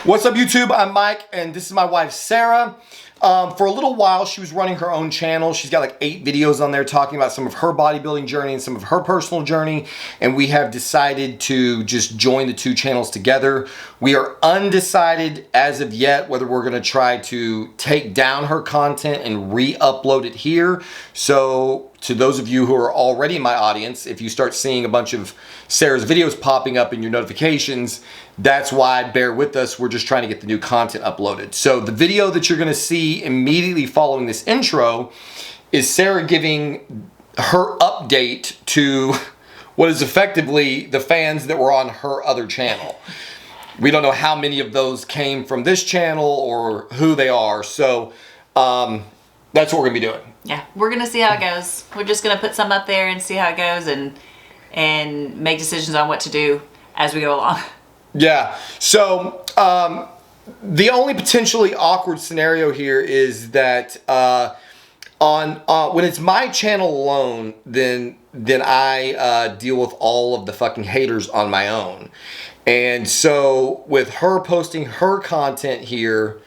What's up, YouTube? I'm Mike, and this is my wife, Sarah. For a little while, she was running her own channel. She's got like 8 videos on there talking about some of her bodybuilding journey and some of her personal journey, and we have decided to just join the 2 channels together. We are undecided as of yet whether we're going to try to take down her content and re-upload it here. So to those of you who are already in my audience, if you start seeing a bunch of Sarah's videos popping up in your notifications, that's why. Bear with us. We're just trying to get the new content uploaded. So the video that you're going to see immediately following this intro is Sarah giving her update to what is effectively the fans that were on her other channel. We don't know how many of those came from this channel or who they are. So that's what we're going to be doing. Yeah, we're going to see how it goes. We're just going to put some up there and see how it goes and make decisions on what to do as we go along. Yeah, so the only potentially awkward scenario here is that when it's my channel alone, then I deal with all of the fucking haters on my own. And so with her posting her content here,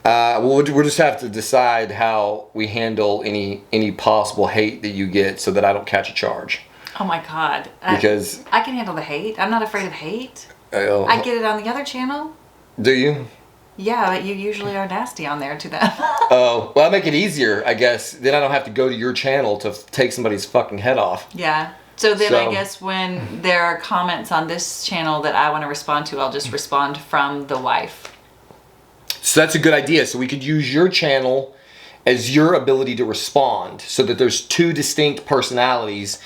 we'll just have to decide how we handle any possible hate that you get so that I don't catch a charge. Oh my God. Because I can handle the hate. I'm not afraid of hate. I get it on the other channel. Do you? Yeah, but you usually are nasty on there to them. Oh, well, I make it easier, I guess. Then I don't have to go to your channel to take somebody's fucking head off. Yeah. So then I guess when there are comments on this channel that I want to respond to, I'll just respond from the wife. So that's a good idea. So we could use your channel as your ability to respond so that there's 2 distinct personalities.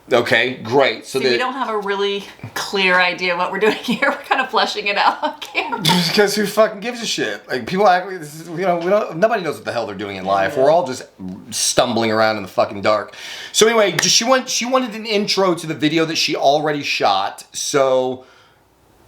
Okay, great. So we don't have a really clear idea what we're doing here. We're kind of fleshing it out on camera. Because who fucking gives a shit? Like, people act like this is, nobody knows what the hell they're doing in life. Yeah. We're all just stumbling around in the fucking dark. So anyway, she wanted an intro to the video that she already shot. So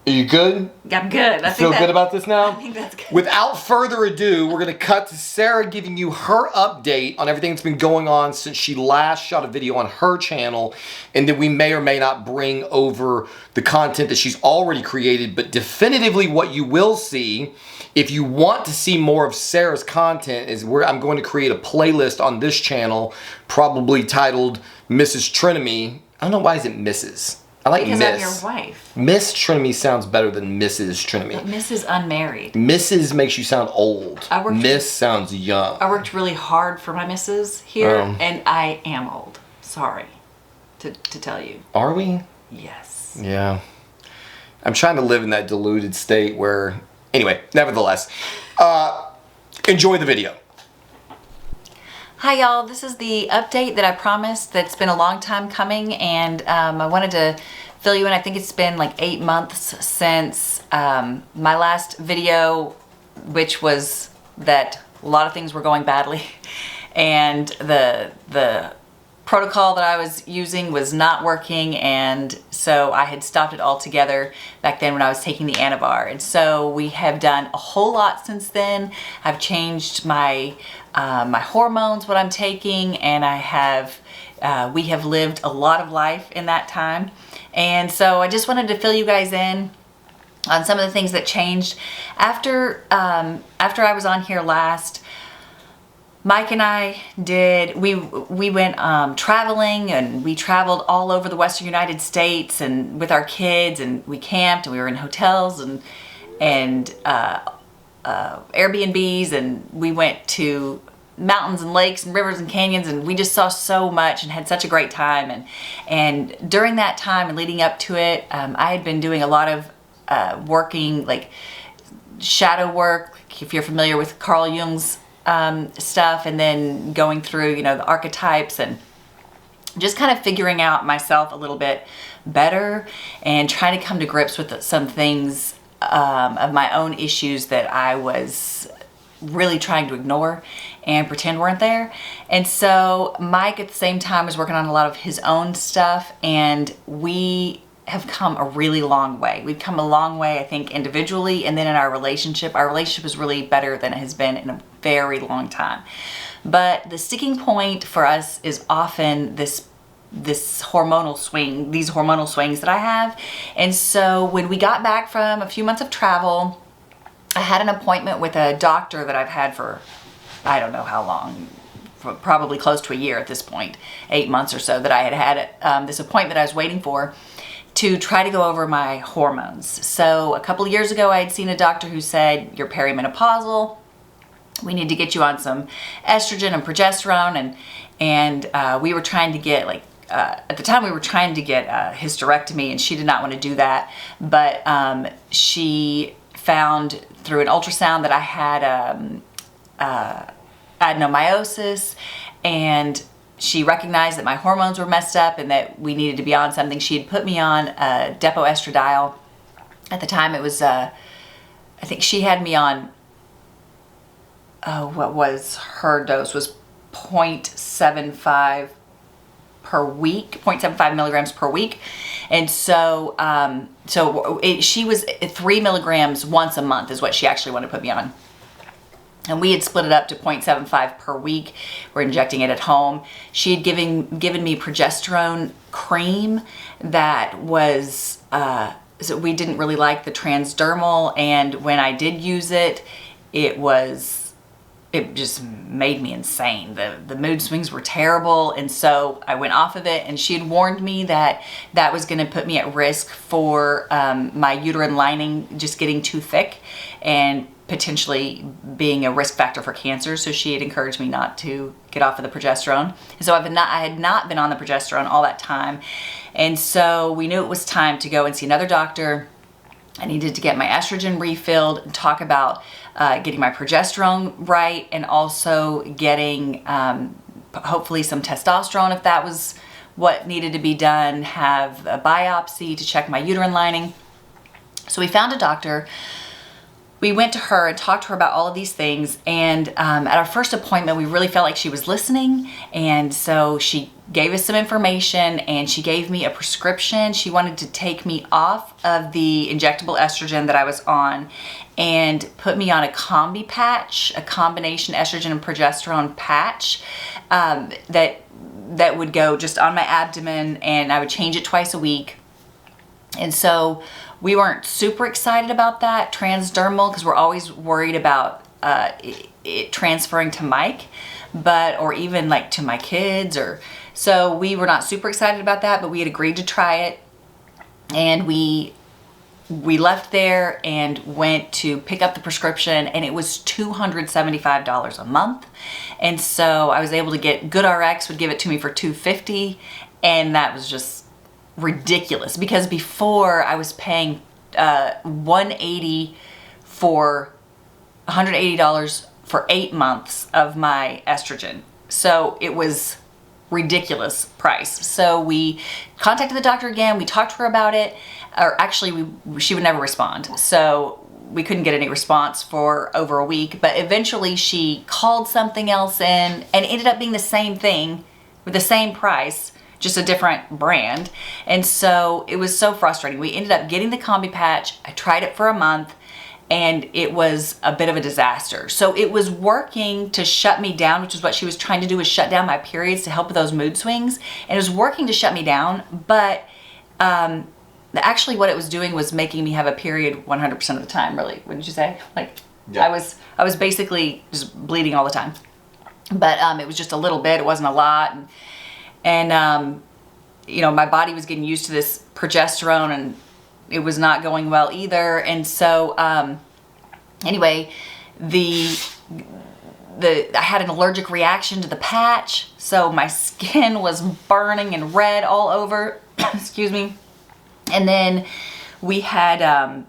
are you good? I'm good. I feel good about this now? I think that's good. Without further ado, we're going to cut to Sarah giving you her update on everything that's been going on since she last shot a video on her channel, and then we may or may not bring over the content that she's already created, but definitively what you will see, if you want to see more of Sarah's content, is where I'm going to create a playlist on this channel, probably titled Mrs. Trinity. I don't know, why is it Mrs.? I like because Miss. I'm your wife. Miss Trinity sounds better than Mrs. Trinity. But Miss is unmarried. Mrs. makes you sound old. Miss sounds young. I worked really hard for my missus here, and I am old. Sorry to tell you. Are we? Yes. Yeah. I'm trying to live in that deluded state where... Anyway, nevertheless. Enjoy the video. Hi y'all, this is the update that I promised that's been a long time coming, and I wanted to fill you in. I think it's been like 8 months since my last video, which was that a lot of things were going badly and the protocol that I was using was not working, and so I had stopped it altogether back then when I was taking the Anavar. And so we have done a whole lot since then. I've changed my my hormones, what I'm taking, and we have lived a lot of life in that time. And so I just wanted to fill you guys in on some of the things that changed after I was on here last. Mike and I we went traveling, and we traveled all over the Western United States and with our kids, and we camped, and we were in hotels and Airbnbs, and we went to mountains and lakes and rivers and canyons, and we just saw so much and had such a great time. And during that time and leading up to it, I had been doing a lot of working, like shadow work, if you're familiar with Carl Jung's stuff, and then going through, the archetypes and just kind of figuring out myself a little bit better and trying to come to grips with some things of my own issues that I was really trying to ignore and pretend weren't there. And so Mike at the same time was working on a lot of his own stuff, and we have come a really long way. We've come a long way, I think, individually, and then in our relationship. Our relationship is really better than it has been in a very long time. But the sticking point for us is often this hormonal swing, these hormonal swings that I have. And so when we got back from a few months of travel, I had an appointment with a doctor that I've had for, I don't know how long, probably close to a year at this point, 8 months or so, that I had this appointment I was waiting for to try to go over my hormones. So a couple of years ago, I had seen a doctor who said, you're perimenopausal. We need to get you on some estrogen and progesterone. And we were trying to get, like, at the time we were trying to get a hysterectomy, and she did not want to do that. But she found through an ultrasound that I had adenomyosis, and she recognized that my hormones were messed up and that we needed to be on something. She had put me on depo-estradiol. At the time it was, I think she had me on, what was her dose was 0.75 per week, 0.75 milligrams per week. And so, she was 3 milligrams once a month is what she actually wanted to put me on. And we had split it up to 0.75 per week. We're injecting it at home. She had given me progesterone cream that was, so we didn't really like the transdermal. And when I did use it, it just made me insane. The mood swings were terrible. And so I went off of it, and she had warned me that that was going to put me at risk for my uterine lining just getting too thick and potentially being a risk factor for cancer. So she had encouraged me not to get off of the progesterone. And so I had not been on the progesterone all that time. And so we knew it was time to go and see another doctor. I needed to get my estrogen refilled and talk about getting my progesterone right, and also getting hopefully some testosterone if that was what needed to be done, have a biopsy to check my uterine lining. So we found a doctor. We went to her and talked to her about all of these things, and at our first appointment we really felt like she was listening, and so she gave us some information and she gave me a prescription. She wanted to take me off of the injectable estrogen that I was on and put me on a combi patch, a combination estrogen and progesterone patch that would go just on my abdomen, and I would change it twice a week. And so we weren't super excited about that transdermal because we're always worried about it transferring to Mike, or even like to my kids, so we were not super excited about that, but we had agreed to try it. And we left there and went to pick up the prescription, and it was $275 a month. And so I was able to get GoodRx would give it to me for $250, and that was just ridiculous because before I was paying $180 for 8 months of my estrogen. So it was ridiculous price. So we contacted the doctor again. We talked to her about it, or actually she would never respond. So we couldn't get any response for over a week, but eventually she called something else in and ended up being the same thing with the same price, just a different brand. And so it was so frustrating. We ended up getting the combi patch. I tried it for a month and it was a bit of a disaster. So it was working to shut me down, which is what she was trying to do, was shut down my periods to help with those mood swings. And it was working to shut me down, but actually what it was doing was making me have a period 100% of the time, really. Wouldn't you say? Like, yeah. I was basically just bleeding all the time. But it was just a little bit, it wasn't a lot. And you know, my body was getting used to this progesterone and it was not going well either. And so anyway, I had an allergic reaction to the patch, so my skin was burning and red all over. Excuse me. And then we had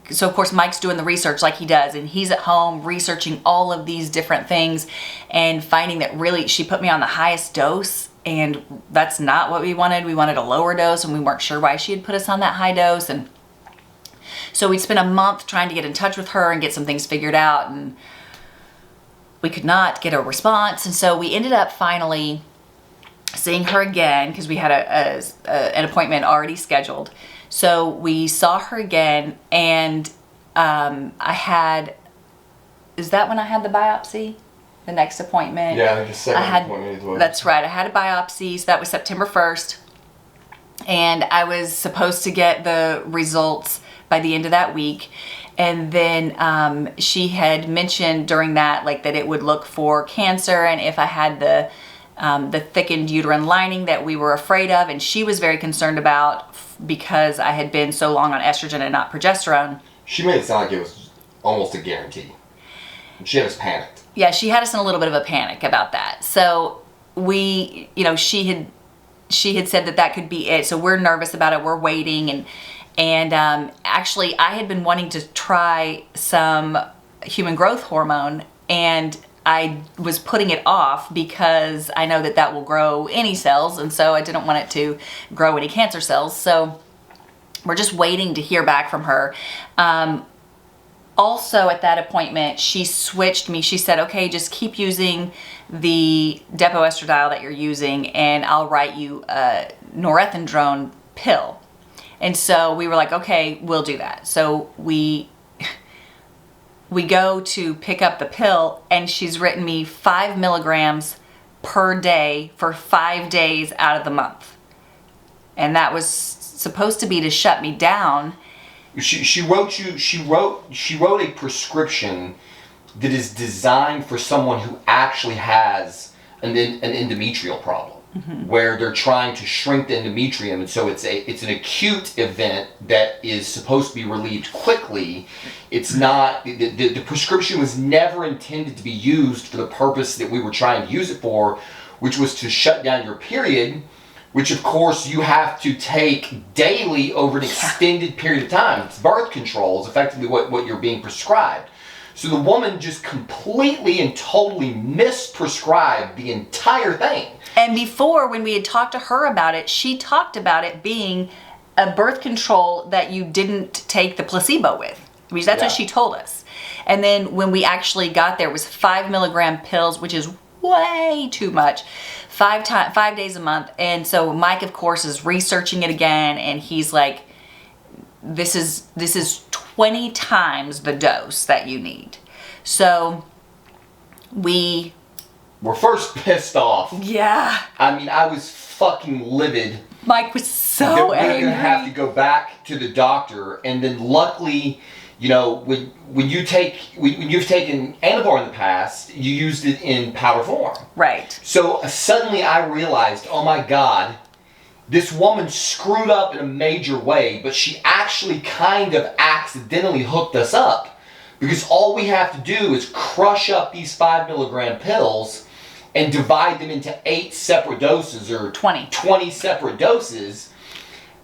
so of course Mike's doing the research like he does, and he's at home researching all of these different things and finding that really she put me on the highest dose, and that's not what we wanted. We wanted a lower dose, and we weren't sure why she had put us on that high dose. And so we spent a month trying to get in touch with her and get some things figured out, and we could not get a response. And so we ended up finally seeing her again because we had an appointment already scheduled. So we saw her again, and is that when I had the biopsy? The next appointment? Yeah, the second appointment as well. That's right. I had a biopsy, so that was September 1st. And I was supposed to get the results by the end of that week. And then she had mentioned during that, like, that it would look for cancer, and if I had the thickened uterine lining that we were afraid of, and she was very concerned about because I had been so long on estrogen and not progesterone. She made it sound like it was almost a guarantee. She had us panicked. Yeah, she had us in a little bit of a panic about that. So we, she had said that could be it. So we're nervous about it. We're waiting, and actually, I had been wanting to try some human growth hormone, and I was putting it off because I know that will grow any cells, and so I didn't want it to grow any cancer cells. So we're just waiting to hear back from her. Also, at that appointment, she switched me. She said, okay, just keep using the depo-estradiol that you're using, and I'll write you a norethindrone pill. And so we were like, okay, we'll do that. So we go to pick up the pill, and she's written me 5 milligrams per day for 5 days out of the month. And that was supposed to be to shut me down. She wrote a prescription that is designed for someone who actually has an endometrial problem, where they're trying to shrink the endometrium, and so it's an acute event that is supposed to be relieved quickly. It's not the prescription was never intended to be used for the purpose that we were trying to use it for, which was to shut down your period, which of course you have to take daily over an extended period of time. It's birth control is effectively what you're being prescribed. So the woman just completely and totally misprescribed the entire thing. And before, when we had talked to her about it, she talked about it being a birth control that you didn't take the placebo with. That's what she told us. And then when we actually got there, it was 5 milligram pills, which is way too much, 5 days a month. And so Mike, of course, is researching it again, and he's like, this is 20 times the dose that you need. So we're first pissed off. Yeah. I mean, I was fucking livid. Mike was so angry. We're gonna have to go back to the doctor, and then luckily, when you've taken Anabor in the past, you used it in powder form. Right. So suddenly I realized, oh my God, this woman screwed up in a major way, but she actually kind of accidentally hooked us up, because all we have to do is crush up these 5 milligram pills and divide them into 8 separate doses, or 20 separate doses.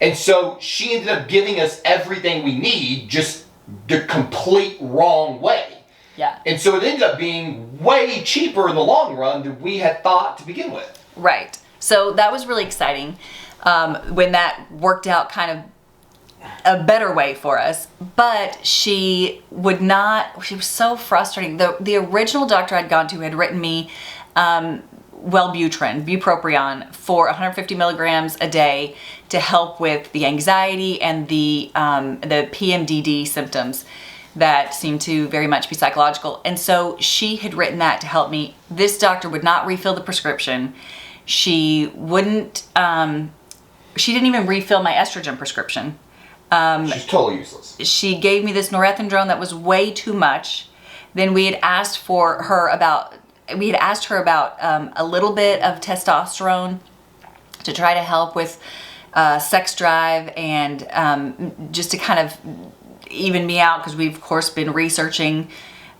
And so she ended up giving us everything we need, just the complete wrong way. Yeah. And so it ended up being way cheaper in the long run than we had thought to begin with. Right. So that was really exciting when that worked out kind of a better way for us. But she was so frustrating. The original doctor I'd gone to had written me bupropion for 150 milligrams a day to help with the anxiety and the PMDD symptoms that seem to very much be psychological. And so she had written that to help me. This doctor would not refill the prescription. She wouldn't, she didn't even refill my estrogen prescription. She's totally useless. She gave me this norethindrone that was way too much. Then we had asked her about a little bit of testosterone to try to help with sex drive, and just to kind of even me out, because we've of course been researching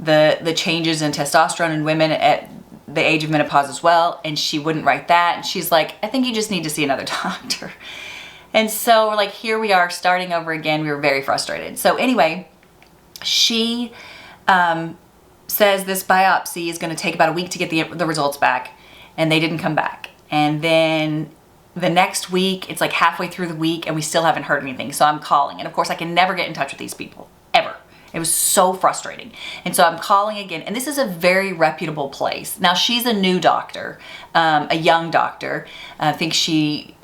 the changes in testosterone in women at the age of menopause as well. And she wouldn't write that, and she's like, I think you just need to see another doctor. And so we're like, here we are starting over again. We were very frustrated. So anyway, she says this biopsy is going to take about a week to get the results back, and they didn't come back. And then the next week, it's like halfway through the week, and we still haven't heard anything. So I'm calling, and of course I can never get in touch with these people, ever. It was so frustrating. And so I'm calling again, and this is a very reputable place. Now, she's a new doctor, a young doctor. I think she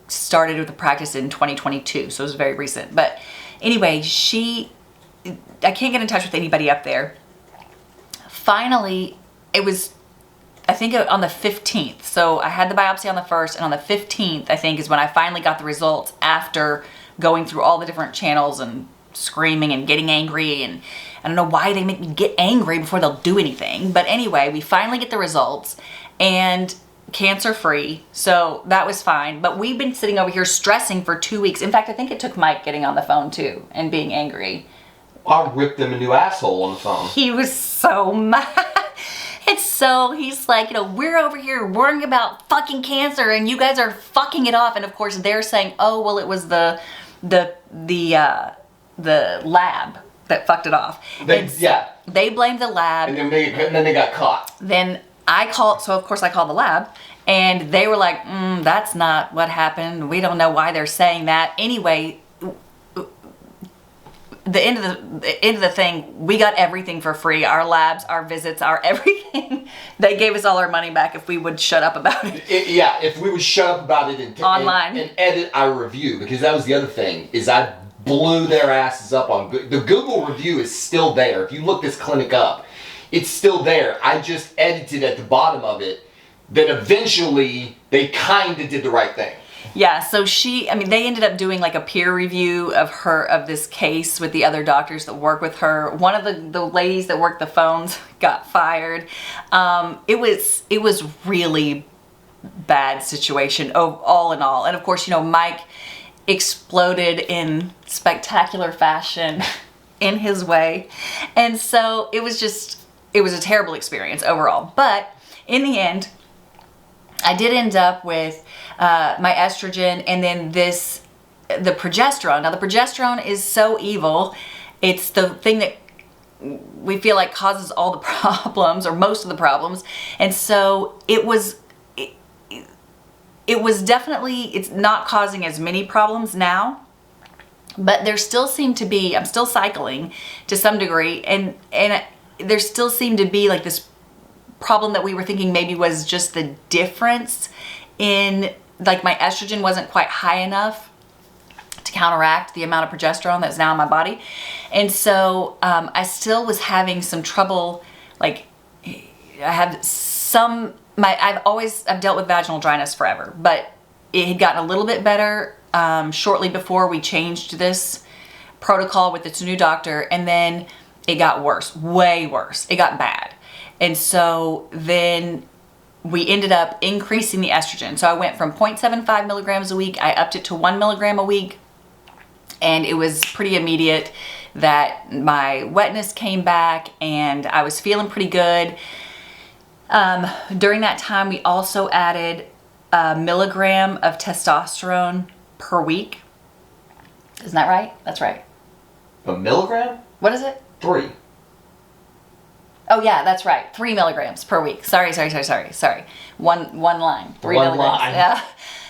started with the practice in 2022, so it was very recent. But anyway, I can't get in touch with anybody up there. Finally, it was, I think, on the 15th. So I had the biopsy on the 1st, and on the 15th, I think, is when I finally got the results after going through all the different channels and screaming and getting angry, and I don't know why they make me get angry before they'll do anything. But anyway, we finally get the results and cancer free, so that was fine. But we've been sitting over here stressing for 2 weeks. In fact, I think it took Mike getting on the phone too and being angry. I ripped them a new asshole on the phone. He was so mad. He's like, we're over here worrying about fucking cancer and you guys are fucking it off. And of course they're saying, oh, well, it was the lab that fucked it off. They blamed the lab. And then they got caught. Then I called the lab, and they were like, that's not what happened. We don't know why they're saying that. Anyway, the end of the thing, we got everything for free. Our labs, our visits, our everything. They gave us all our money back if we would shut up about it. If we would shut up about it online and edit our review, because that was the other thing, is I blew their asses up on the Google review is still there. If you look this clinic up, it's still there. I just edited at the bottom of it. Then eventually they kind of did the right thing. Yeah, so they ended up doing like a peer review of this case with the other doctors that work with her. One of the ladies that worked the phones got fired. It was really bad situation, all in all. And of course, Mike exploded in spectacular fashion in his way. And so it was a terrible experience overall. But in the end, I did end up with my estrogen and then the progesterone. Now the progesterone is so evil. It's the thing that we feel like causes all the problems or most of the problems. And so it was definitely, it's not causing as many problems now, but there still seem to be, I'm still cycling to some degree, and there still seemed to be like this problem that we were thinking maybe was just the difference in, like, my estrogen wasn't quite high enough to counteract the amount of progesterone that's now in my body. And so I still was having some trouble, like I've dealt with vaginal dryness forever, but it had gotten a little bit better shortly before we changed this protocol with this new doctor, and then it got worse, way worse. It got bad. And so then we ended up increasing the estrogen. So I went from 0.75 milligrams a week, I upped it to 1 milligram a week, and it was pretty immediate that my wetness came back and I was feeling pretty good. During that time, we also added a milligram of testosterone per week. Isn't that right? That's right. A milligram? What is it? 3. Oh yeah, that's right. 3 milligrams per week. Sorry. One line. 3 One milligrams. line. Yeah.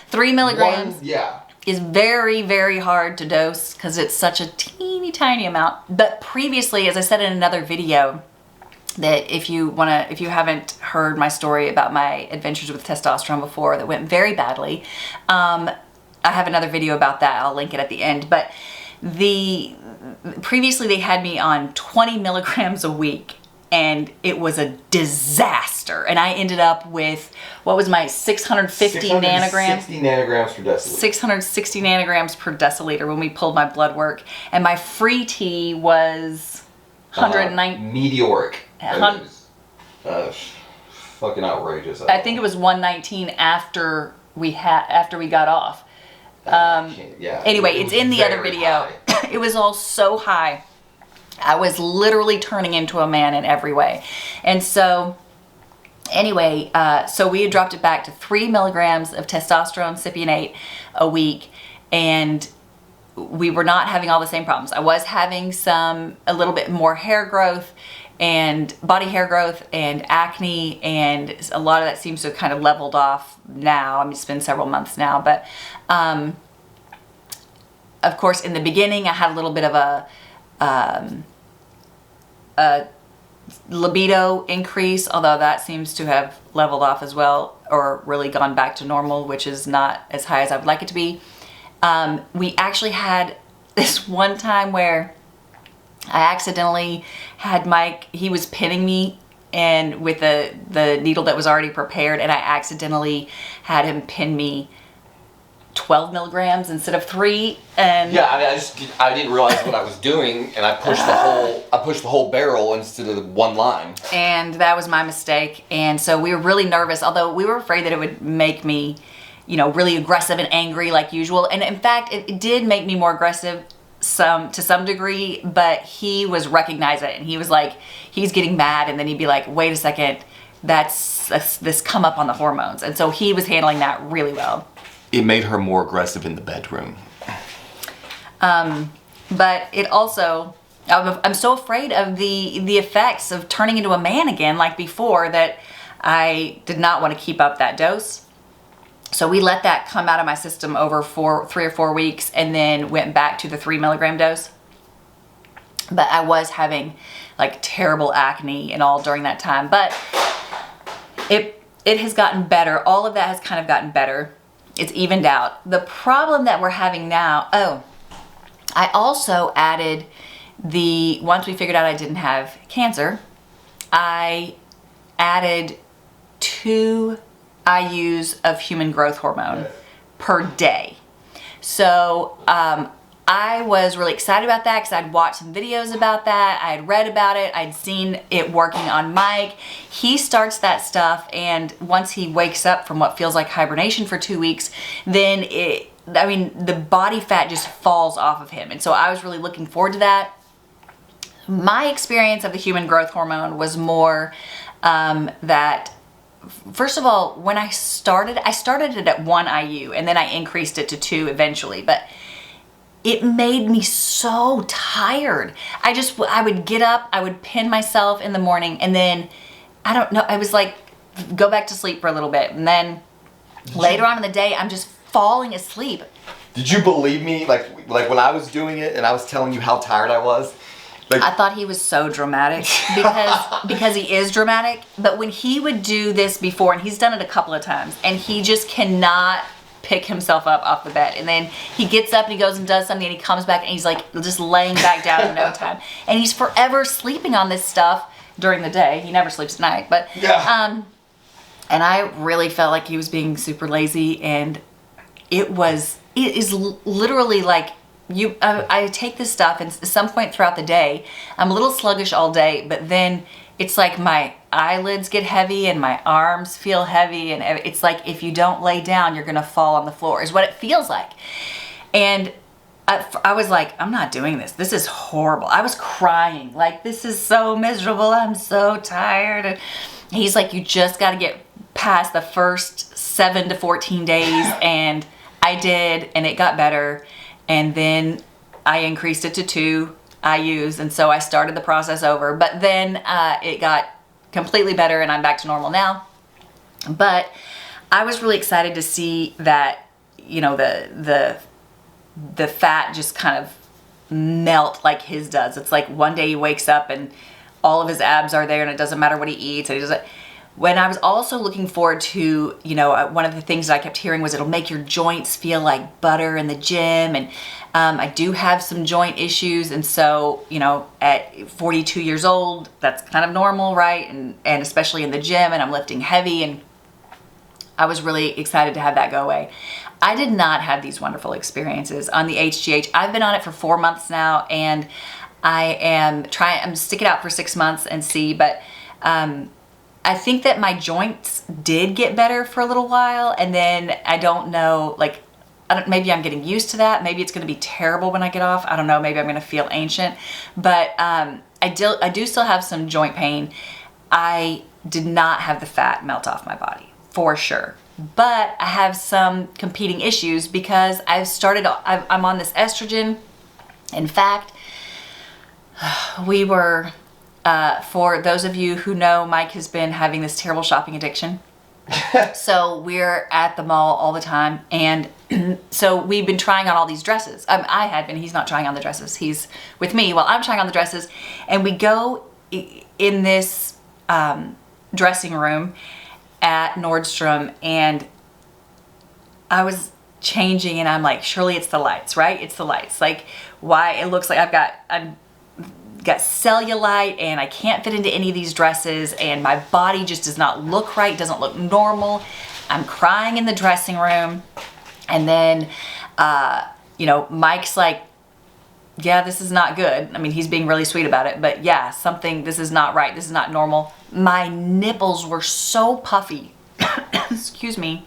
3 milligrams. Yeah. Is very, very hard to dose because it's such a teeny tiny amount. But previously, as I said in another video, that if you haven't heard my story about my adventures with testosterone before that went very badly, I have another video about that. I'll link it at the end. But previously they had me on 20 milligrams a week, and it was a disaster. And I ended up with, what was my 650 nanograms? 660 nanograms per deciliter. 660 nanograms per deciliter when we pulled my blood work. And my free T was 109. Meteoric. Fucking outrageous. I think it was 119 after we got off. Anyway, it's in the other video. It was all so high. I was literally turning into a man in every way. And so anyway, so we had dropped it back to 3 milligrams of testosterone cypionate a week, and we were not having all the same problems. I was having a little bit more hair growth and body hair growth and acne, and a lot of that seems to have kind of leveled off now. I mean, it's been several months now, but of course in the beginning I had a little bit of a libido increase, although that seems to have leveled off as well, or really gone back to normal, which is not as high as I would like it to be. We actually had this one time where I accidentally had Mike, he was pinning me and with the needle that was already prepared, and I accidentally had him pin me 12 milligrams instead of 3. And yeah, I mean, I didn't realize what I was doing, and I pushed the whole barrel instead of the one line. And that was my mistake. And so we were really nervous, although we were afraid that it would make me, you know, really aggressive and angry like usual. And in fact, it did make me more aggressive to some degree, but he was recognizing it, and he was like, he's getting mad, and then he'd be like, wait a second, that's this come up on the hormones. And so he was handling that really well. It made her more aggressive in the bedroom. But it also, I'm so afraid of the effects of turning into a man again like before that I did not want to keep up that dose. So we let that come out of my system over 3 or 4 weeks, and then went back to the 3 milligram dose. But I was having like terrible acne and all during that time. But it has gotten better. All of that has kind of gotten better. It's evened out. The problem that we're having now, I also added once we figured out I didn't have cancer, I added 2 IUs of human growth hormone per day. So I was really excited about that because I'd watched some videos about that. I had read about it. I'd seen it working on Mike. He starts that stuff, and once he wakes up from what feels like hibernation for 2 weeks, then the body fat just falls off of him. And so I was really looking forward to that. My experience of the human growth hormone was more that, first of all, when I started it at 1 IU, and then I increased it to 2 eventually, but it made me so tired. I would get up, I would pin myself in the morning, and then, I don't know, I was like, go back to sleep for a little bit. And then later on in the day, I'm just falling asleep. Did you believe me? Like when I was doing it and I was telling you how tired I was? Like, I thought he was so dramatic because he is dramatic. But when he would do this before, and he's done it a couple of times, and he just cannot pick himself up off the bed, and then he gets up and he goes and does something, and he comes back and he's like just laying back down in no time, and he's forever sleeping on this stuff during the day. He never sleeps at night, but yeah. And I really felt like he was being super lazy, and it is literally like I take this stuff, and at some point throughout the day I'm a little sluggish all day, but then it's like my eyelids get heavy and my arms feel heavy, and it's like if you don't lay down, you're gonna fall on the floor, is what it feels like. And I was like, I'm not doing this. This is horrible. I was crying, like, this is so miserable. I'm so tired. And he's like, you just got to get past the first 7 to 14 days. And I did, and it got better. And then I increased it to 2 IUs, and so I started the process over. But then it got completely better, and I'm back to normal now. But I was really excited to see that, you know, the fat just kind of melt like his does. It's like one day he wakes up and all of his abs are there, and it doesn't matter what he eats. And he doesn't. When I was also looking forward to, you know, one of the things that I kept hearing was it'll make your joints feel like butter in the gym. And I do have some joint issues. And so, you know, at 42 years old, that's kind of normal, right? And especially in the gym, and I'm lifting heavy, and I was really excited to have that go away. I did not have these wonderful experiences on the HGH. I've been on it for 4 months now, and I'm sticking out for 6 months and see, but I think that my joints did get better for a little while, and then I don't know, like, maybe I'm getting used to that. Maybe it's going to be terrible when I get off. I don't know. Maybe I'm going to feel ancient, but I do still have some joint pain. I did not have the fat melt off my body, for sure. But I have some competing issues because I'm on this estrogen. In fact, we were... for those of you who know, Mike has been having this terrible shopping addiction. So we're at the mall all the time. And so we've been trying on all these dresses. I had been, he's not trying on the dresses. He's with me while I'm trying on the dresses. And we go in this dressing room at Nordstrom, and I was changing, and I'm like, surely it's the lights, right? It's the lights. Like, why? It looks like I've got cellulite, and I can't fit into any of these dresses, and my body just does not look right, doesn't look normal. I'm crying in the dressing room, And then, Mike's like, yeah, this is not good. I mean, he's being really sweet about it, but yeah, this is not right. This is not normal. My nipples were so puffy. Excuse me.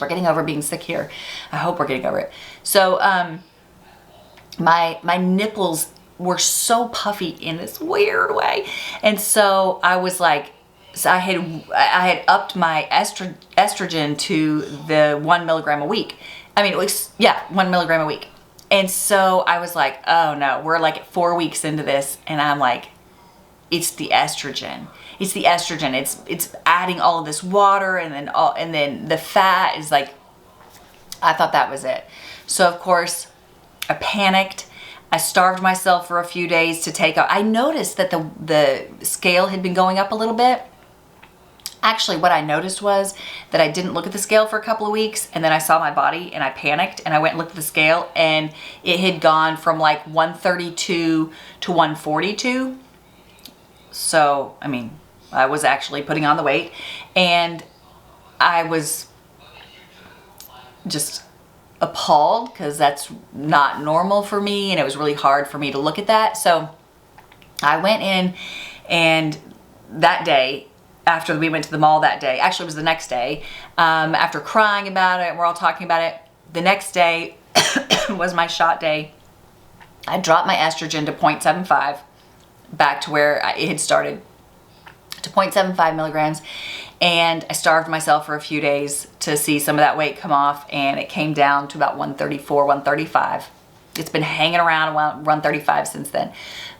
We're getting over being sick here. I hope we're getting over it. So, my nipples were so puffy in this weird way. And so I was like, I had upped my estrogen to the 1 milligram a week. I mean, 1 milligram a week. And so I was like, oh no, we're like 4 weeks into this. And I'm like, it's the estrogen. It's the estrogen. It's adding all of this water, and then the fat is like, I thought that was it. So of course I panicked. I starved myself for a few days to take out. I noticed that the scale had been going up a little bit. Actually, what I noticed was that I didn't look at the scale for a couple of weeks, and then I saw my body and I panicked and I went and looked at the scale, and it had gone from like 132 to 142. So, I mean, I was actually putting on the weight, and I was just appalled because that's not normal for me, and it was really hard for me to look at that. So I went in, and that day, after we went to the mall that day, actually it was the next day, after crying about it, and we're all talking about it, the next day was my shot day. I dropped my estrogen to 0.75, back to where it had started, to 0.75 milligrams, and I starved myself for a few days to see some of that weight come off, and it came down to about 134, 135. It's been hanging around 135 since then.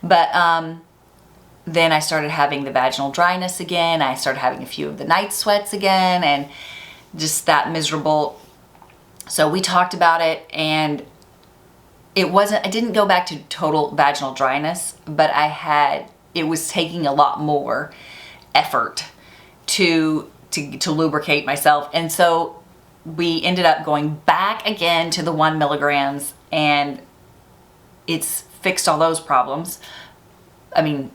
But then I started having the vaginal dryness again. I started having a few of the night sweats again, and just that miserable. So we talked about it, and I didn't go back to total vaginal dryness, but it was taking a lot more effort to lubricate myself. And so we ended up going back again to the 1 milligrams, and it's fixed all those problems. I mean,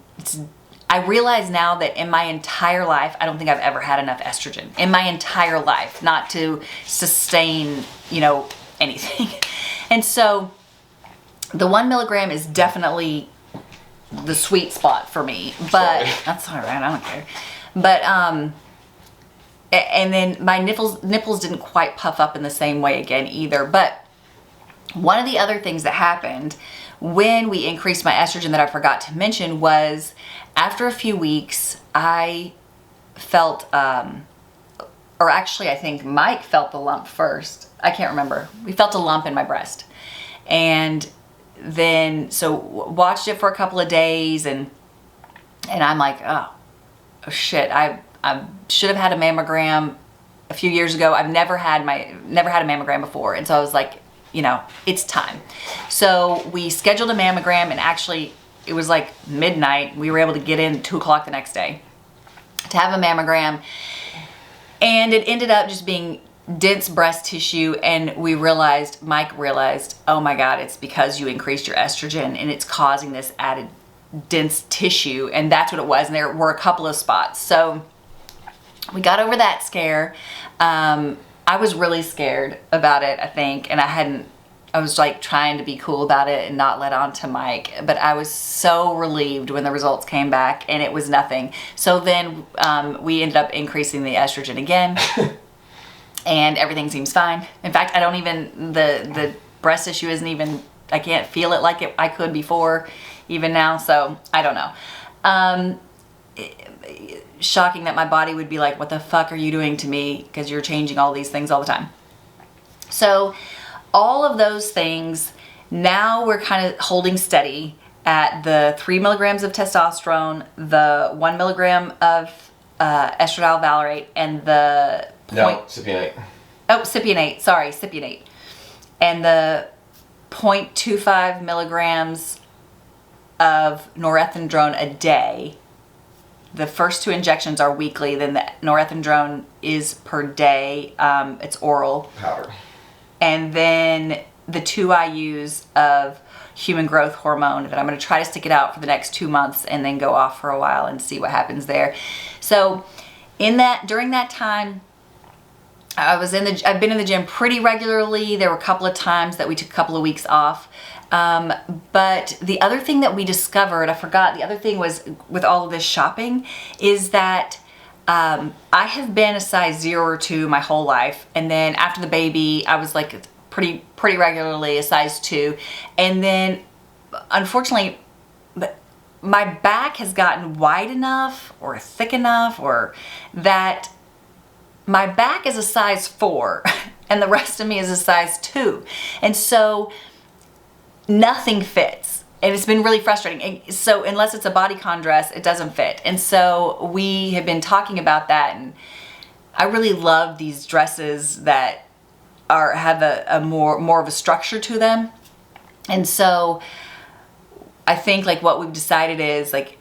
I realize now that in my entire life, I don't think I've ever had enough estrogen. In my entire life, not to sustain, anything. And so the 1 milligram is definitely the sweet spot for me. But that's all right, I don't care. But and then my nipples didn't quite puff up in the same way again either. But one of the other things that happened when we increased my estrogen that I forgot to mention was, after a few weeks, I felt, or actually I think Mike felt the lump first. I can't remember. We felt a lump in my breast. And then, so watched it for a couple of days, and I'm like, oh shit, I should have had a mammogram a few years ago. I've never had a mammogram before. And so I was like, it's time. So we scheduled a mammogram, and actually it was like midnight. We were able to get in at 2 o'clock the next day to have a mammogram. And it ended up just being dense breast tissue. And Mike realized, oh my God, it's because you increased your estrogen and it's causing this added dense tissue. And that's what it was. And there were a couple of spots. So we got over that scare. I was really scared about it, I think, and I was like trying to be cool about it and not let on to Mike, but I was so relieved when the results came back and it was nothing. So then we ended up increasing the estrogen again, and everything seems fine. In fact, the breast tissue isn't even, I can't feel it like I could before, even now, so I don't know. Shocking that my body would be like, what the fuck are you doing to me? Because you're changing all these things all the time. So all of those things, now we're kind of holding steady at the 3 milligrams of testosterone, the 1 milligram of estradiol valerate, and the cypionate. Oh, cypionate. And the 0.25 milligrams of norethindrone a day. The first 2 injections are weekly, then the norethindrone is per day. It's oral. Powder. And then the 2 IUs of human growth hormone that I'm going to try to stick it out for the next 2 months and then go off for a while and see what happens there. So during that time, I've been in the gym pretty regularly. There were a couple of times that we took a couple of weeks off. But the other thing that we discovered, I forgot, the other thing was with all of this shopping is that I have been a size 0 or 2 my whole life. And then after the baby, I was like pretty regularly a size 2. And then unfortunately, my back has gotten wide enough or thick enough or that my back is a size 4 and the rest of me is a size 2. And so nothing fits. And it's been really frustrating. And so unless it's a bodycon dress, it doesn't fit. And so we have been talking about that. And I really love these dresses that have a more of a structure to them. And so I think like what we've decided is like,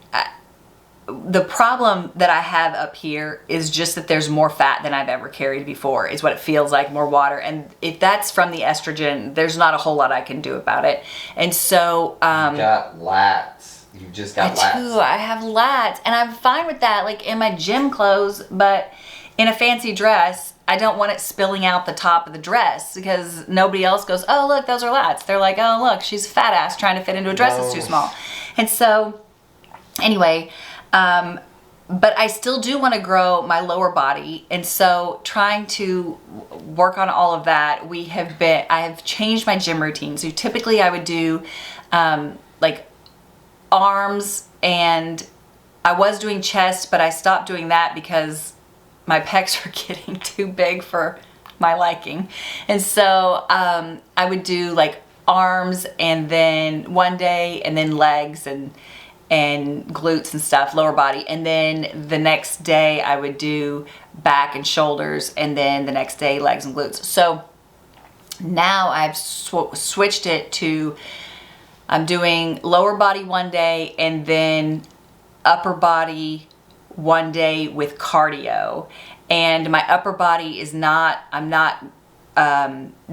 the problem that I have up here is just that there's more fat than I've ever carried before, is what it feels like, more water. And if that's from the estrogen, there's not a whole lot I can do about it. And so, you got lats. You just got lats. I have lats, and I'm fine with that, like in my gym clothes, but in a fancy dress, I don't want it spilling out the top of the dress because nobody else goes, oh, look, those are lats. They're like, oh, look, she's a fat ass trying to fit into a dress that's too small. And so, anyway, but I still do want to grow my lower body. And so trying to work on all of that, I have changed my gym routine. So typically I would do, like arms, and I was doing chest, but I stopped doing that because my pecs are getting too big for my liking. And so, I would do like arms and then one day and then legs and glutes and stuff, lower body. And then the next day I would do back and shoulders, and then the next day legs and glutes. So now I've switched it to, I'm doing lower body one day and then upper body one day with cardio. And my upper body is I'm not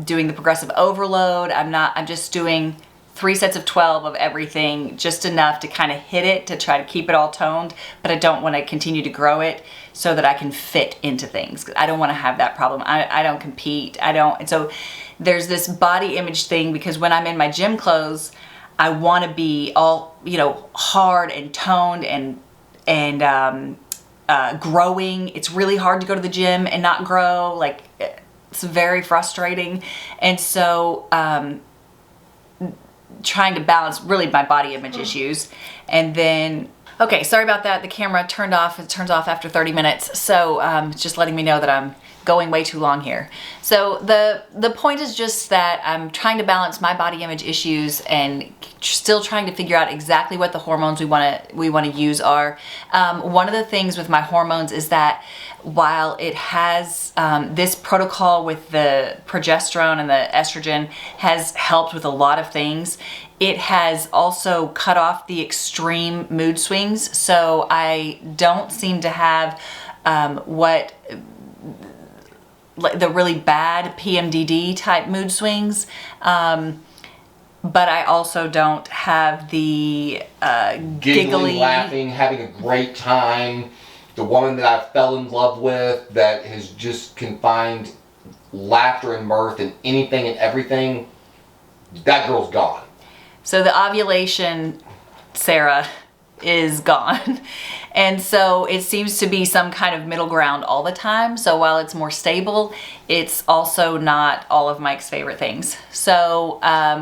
doing the progressive overload. I'm just doing 3 sets of 12 of everything, just enough to kind of hit it, to try to keep it all toned, but I don't want to continue to grow it so that I can fit into things. I don't want to have that problem. I don't compete. And so there's this body image thing, because when I'm in my gym clothes, I want to be all, hard and toned and growing. It's really hard to go to the gym and not grow. Like, it's very frustrating. And so, trying to balance really my body image issues. And then, okay, sorry about that. The camera turned off. It turns off after 30 minutes. So it's just letting me know that I'm going way too long here. So the point is just that I'm trying to balance my body image issues and still trying to figure out exactly what the hormones we want to use are. One of the things with my hormones is that while it has this protocol with the progesterone and the estrogen has helped with a lot of things, it has also cut off the extreme mood swings. So I don't seem to have the really bad PMDD type mood swings. But I also don't have the giggly, laughing, having a great time. The woman that I fell in love with that has just confined laughter and mirth and anything and everything, that girl's gone. So the ovulation, Sarah, is gone. And so it seems to be some kind of middle ground all the time. So while it's more stable, it's also not all of Mike's favorite things. So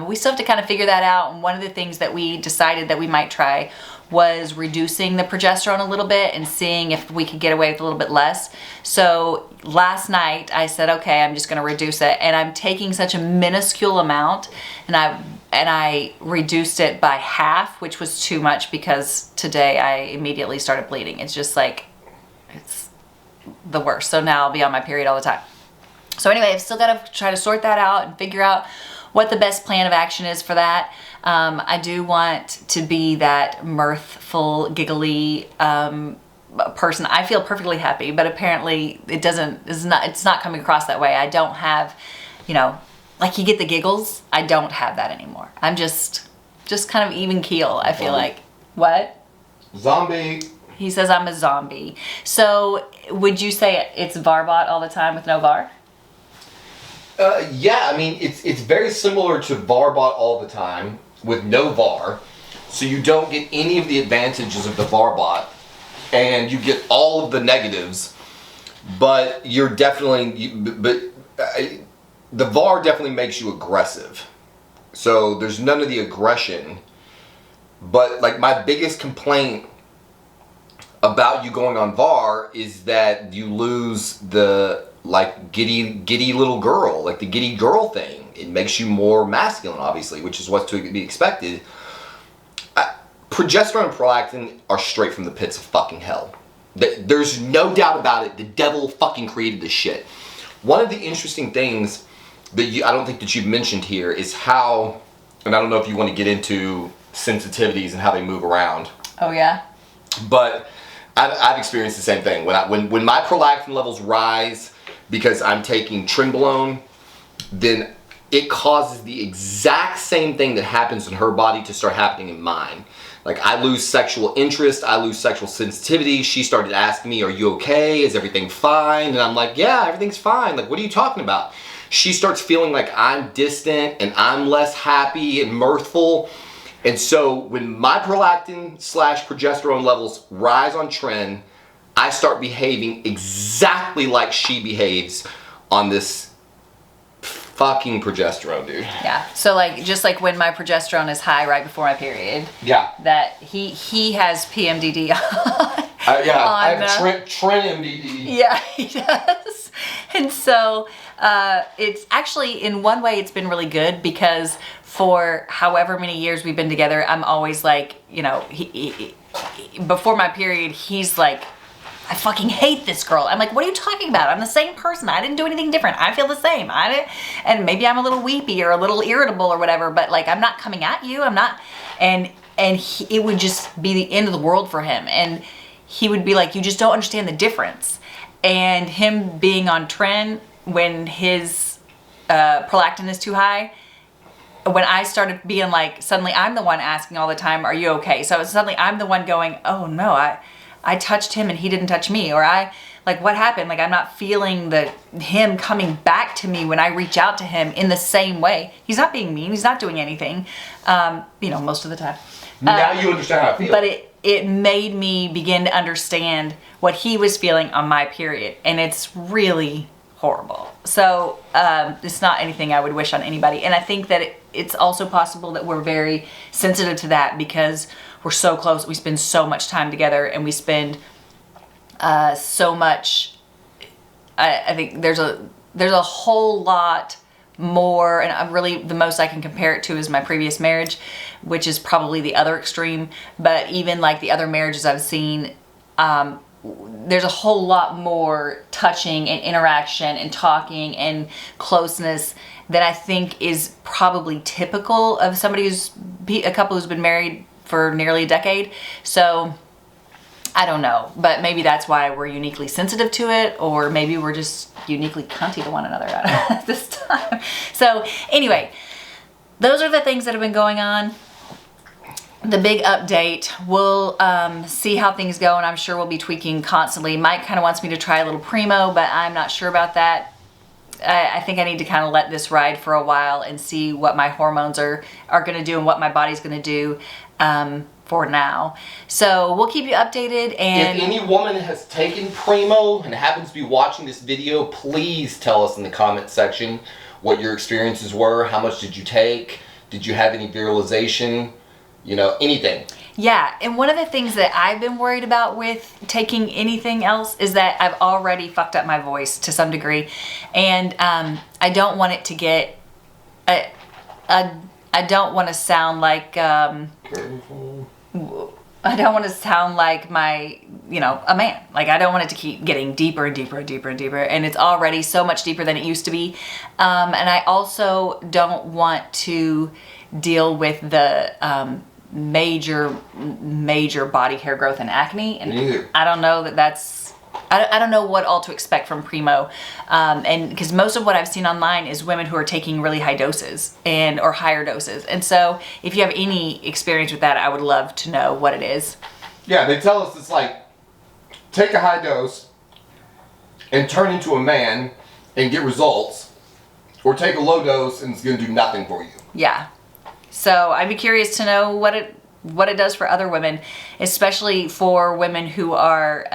we still have to kind of figure that out. And one of the things that we decided that we might try was reducing the progesterone a little bit and seeing if we could get away with a little bit less. So last night I said, okay, I'm just going to reduce it. And I'm taking such a minuscule amount, and I reduced it by half, which was too much because today I immediately started bleeding. It's just like, it's the worst. So now I'll be on my period all the time. So anyway, I've still got to try to sort that out and figure out what the best plan of action is for that. I do want to be that mirthful, giggly person. I feel perfectly happy, but apparently it's not coming across that way. I don't have, like you get the giggles. I don't have that anymore. I'm just kind of even keel, I feel like. What? Zombie. He says I'm a zombie. So would you say it's Varbot all the time with no var? Yeah, I mean, it's very similar to VAR bot all the time with no VAR. So you don't get any of the advantages of the VAR bot, and you get all of the negatives. But you're definitely, the VAR definitely makes you aggressive. So there's none of the aggression. But like my biggest complaint about you going on VAR is that you lose the like giddy little girl, like the giddy girl thing. It makes you more masculine, obviously, which is what's to be expected. Progesterone and prolactin are straight from the pits of fucking hell. There's no doubt about it. The devil fucking created this shit. One of the interesting things that I don't think that you've mentioned here is how, and I don't know if you want to get into sensitivities and how they move around. Oh yeah. But I've experienced the same thing. When my prolactin levels rise because I'm taking Trenbolone, then it causes the exact same thing that happens in her body to start happening in mine. Like I lose sexual interest, I lose sexual sensitivity. She started asking me, "Are you okay? Is everything fine?" And I'm like, "Yeah, everything's fine." Like, "What are you talking about?" She starts feeling like I'm distant and I'm less happy and mirthful. And so when my prolactin / progesterone levels rise on trend, I start behaving exactly like she behaves on this fucking progesterone, dude. Yeah. So like, just like when my progesterone is high right before my period. Yeah. That he has PMDD on. I have Tren MDD. Yeah, he does. And so it's actually, in one way, it's been really good because for however many years we've been together, I'm always like, you know, he before my period, he's like, "I fucking hate this girl." I'm like, "What are you talking about? I'm the same person. I didn't do anything different. I feel the same. And maybe I'm a little weepy or a little irritable or whatever, but like, I'm not coming at you. I'm not." And it would just be the end of the world for him. And he would be like, "You just don't understand the difference." And him being on trend when his prolactin is too high, when I started being like, suddenly I'm the one asking all the time, "Are you okay?" So suddenly I'm the one going, "Oh no, I touched him and he didn't touch me," or what happened? Like, I'm not feeling him coming back to me when I reach out to him in the same way. He's not being mean. He's not doing anything, most of the time. Now you understand how I feel. But it made me begin to understand what he was feeling on my period. And it's really horrible. So it's not anything I would wish on anybody. And I think that it's also possible that we're very sensitive to that because we're so close. We spend so much time together, and we spend so much. I think there's a whole lot more, and I'm really, the most I can compare it to is my previous marriage, which is probably the other extreme. But even like the other marriages I've seen, there's a whole lot more touching and interaction and talking and closeness that I think is probably typical of somebody a couple who's been married for nearly a decade. So I don't know, but maybe that's why we're uniquely sensitive to it, or maybe we're just uniquely cunty to one another at this time. So anyway, those are the things that have been going on. The big update, we'll see how things go, and I'm sure we'll be tweaking constantly. Mike kind of wants me to try a little Primo, but I'm not sure about that. I think I need to kind of let this ride for a while and see what my hormones are going to do and what my body's going to do for now. So we'll keep you updated. And if any woman has taken Primo and happens to be watching this video, please tell us in the comment section what your experiences were. How much did you take? Did you have any virilization? Anything. Yeah, and one of the things that I've been worried about with taking anything else is that I've already fucked up my voice to some degree, and I don't want it to get. I don't want to sound like. I don't want to sound like a man. Like, I don't want it to keep getting deeper and deeper and deeper and deeper, and it's already so much deeper than it used to be. And I also don't want to deal with the major body hair growth and acne, and I don't know I don't know what all to expect from Primo, and because most of what I've seen online is women who are taking really high doses or higher doses, and so if you have any experience with that, I would love to know what it is. Yeah, they tell us it's like take a high dose and turn into a man and get results, Or take a low dose and it's going to do nothing for you. Yeah. So I'd be curious to know what it does for other women, especially for women who are,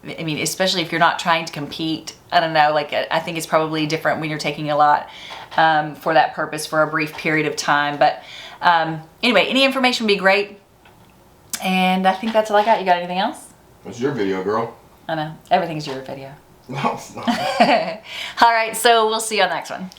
especially if you're not trying to compete. I don't know, like I think it's probably different when you're taking a lot for that purpose for a brief period of time. But anyway, any information would be great. And I think that's all I got. You got anything else? It's your video, girl. I know. Everything's your video. No, it's not. All right, so we'll see you on the next one.